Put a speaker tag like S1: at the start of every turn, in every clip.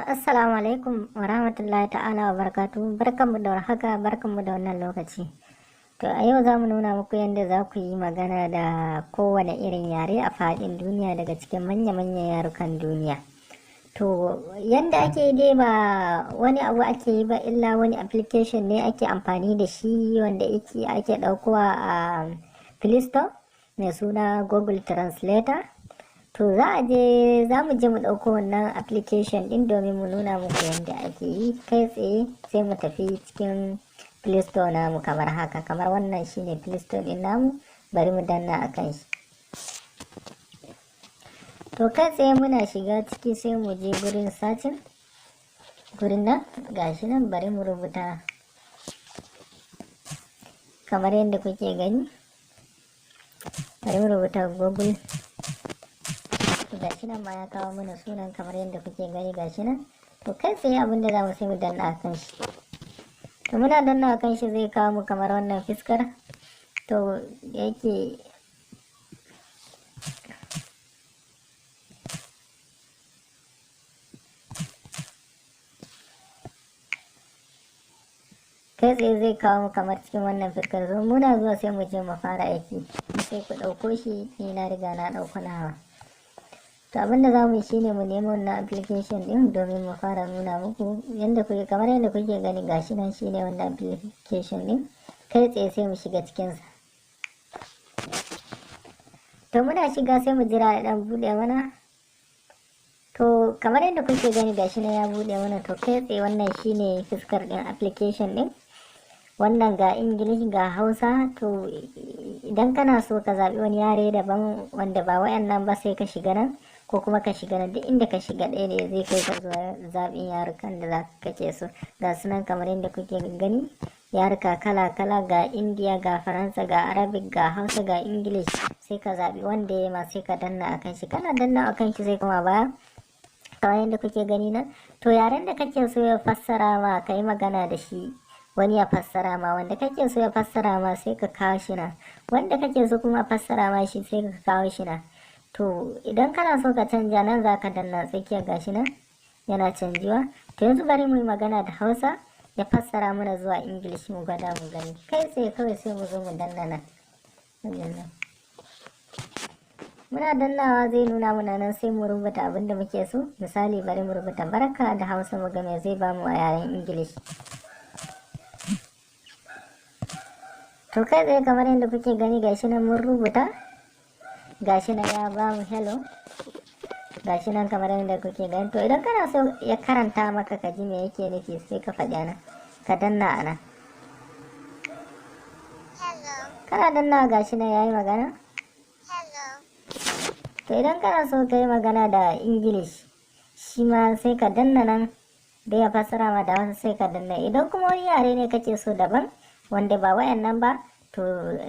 S1: Assalamu alaikum wa rahmatullahi ta'ala wa barakatuhu. Barkanmu da warhaka, barkanmu da wannan lokaci. To a yau za mu nuna muku yadda za ku yi magana da kowane irin yare a faɗin duniya daga cikin manya-manyan yarukan duniya. To yadda ake dai ba wani abu ake yi ba, illa wani application ne ake amfani da shi wanda ake ɗaukowa a Play Store mai suna Google Translator. To za mu je mu ɗauko wannan application ɗin domin mu nuna muku yadda ake yi kai tsaye. Sai mu tafi cikin Play Store namu kamar haka, kamar wannan shine Play Store ɗin namu. Bari mu danna a kan shi. To kai tsaye muna shiga ciki sai mu je gurin searching, gurin nan gashi nan. Bari mu rubuta kamar yadda kuke gani, bari mu rubuta Google. Gashi nan ma ya kawo mana sunan kamar yadda kuke gani gashi nan. To kai tsaye abin da za mu sai mu danna a kan shi. To muna danna a kan shi zai kawo mu kamar wannan fiskar. To yake kai tsaye zai kawo mu kamar cikin wannan fiskar. So muna zuwa sai mu je mu fara aiki. Sai ku ɗauko shi, ni na riga na ɗauko nawa. To abinda za mu yi shine mu nemo wannan application din domin mu fara nuna muku yadda kuke, kamar yadda kuke gani gashi nan shine wannan application din. Kai tsaye sai mu shiga cikin sa. To muna shiga sai mu jira ya dan bude mana. To kamar yadda kuke gani gashi nan ya bude mana. To kai tsaye wannan shine fuskar din application din. Wannan ga English ga Hausa. To idan kana so ka zabi wani yare daban wanda ba wayannan ba sai ka shiga nan, ko kuma ka shiga nan. Duk inda ka shiga ɗaya ne zai kai ka zuwa zaɓin yarukan da za ka ke so. Ga sunan kamar yadda kuke gani, yaruka kala-kala, ga India, ga Faransa, ga Arabic, ga Hausa, ga English. Sai ka zaɓi wanda ya ma sai ka danna a kan shi. Kana danna a kan shi sai kuma baya kamar yadda kuke gani nan. To yaren da kake so ya fassara ma ka yi magana da shi, wani ya fassara ma. Wanda kake so ya fassara ma sai ka kawo shi na, wanda kake so kuma fassara ma shi sai ka kawo shi na. To idan kana so ka canja nan za ka danna tsakiya gashi nan yana canjiwa. To yanzu bari mu yi magana da Hausa ya fassara mana zuwa English mu gwada mu gani. Kai tsaye kawai sai mu zo mu danna nan. Muna dannawa zai nuna mana nan sai mu rubuta abin da muke so. Misali bari mu rubuta barka da Hausa mu ga me zai bamu a yaren English. To kai tsaye kamar yadda kuke gani gashi nan mun rubuta. Gashi nan ya ba mu hello. Gashi nan kamar yadda kuke gani. To idan kana so ya karanta maka ka ji me yake nufi sai ka faɗi ana, ka danna ana.
S2: Hello.
S1: Kana danna gashi nan yayi magana.
S2: Hello.
S1: To idan kana so ka yi magana da English shi ma sai ka danna nan da ya fassara ma da Hausa sai ka danna. Idan kuma wani yare ne kake so daban wanda ba wayannan ba, to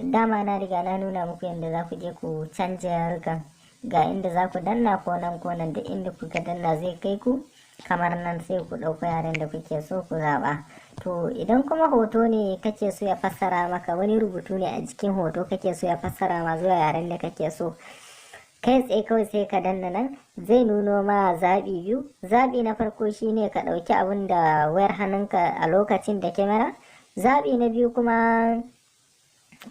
S1: dama na riga na nuna muku yadda za ku je ku canja yarukan. Ga inda za ku danna ko nan da inda kuka danna zai kai ku kamar nan, sai ku ɗauko yaren da kuke so ku zaɓa. To idan kuma hoto ne kake so ya fassara maka, wani rubutu ne a jikin hoto kake so ya fassara ma zuwa yaren da kake so, kai tsaye kawai sai ka danna nan zai nuno ma zaɓi biyu. Zaɓi na farko shine ka ɗauki abin da wayar hannunka a lokacin da kyamara. Zaɓi na biyu kuma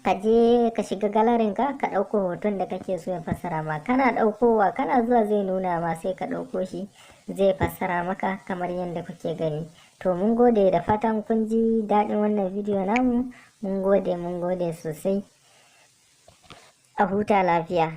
S1: ka je ka shiga galarin ka ɗauko hoton da kake so ya fassara ma. Kana ɗaukowa kana zuwa zai nuna ma sai ka ɗauko shi zai fassara maka kamar yadda kuke gani. To mun gode, da fatan kun ji daɗin wannan bidiyo namu. Mun gode sosai. A huta lafiya.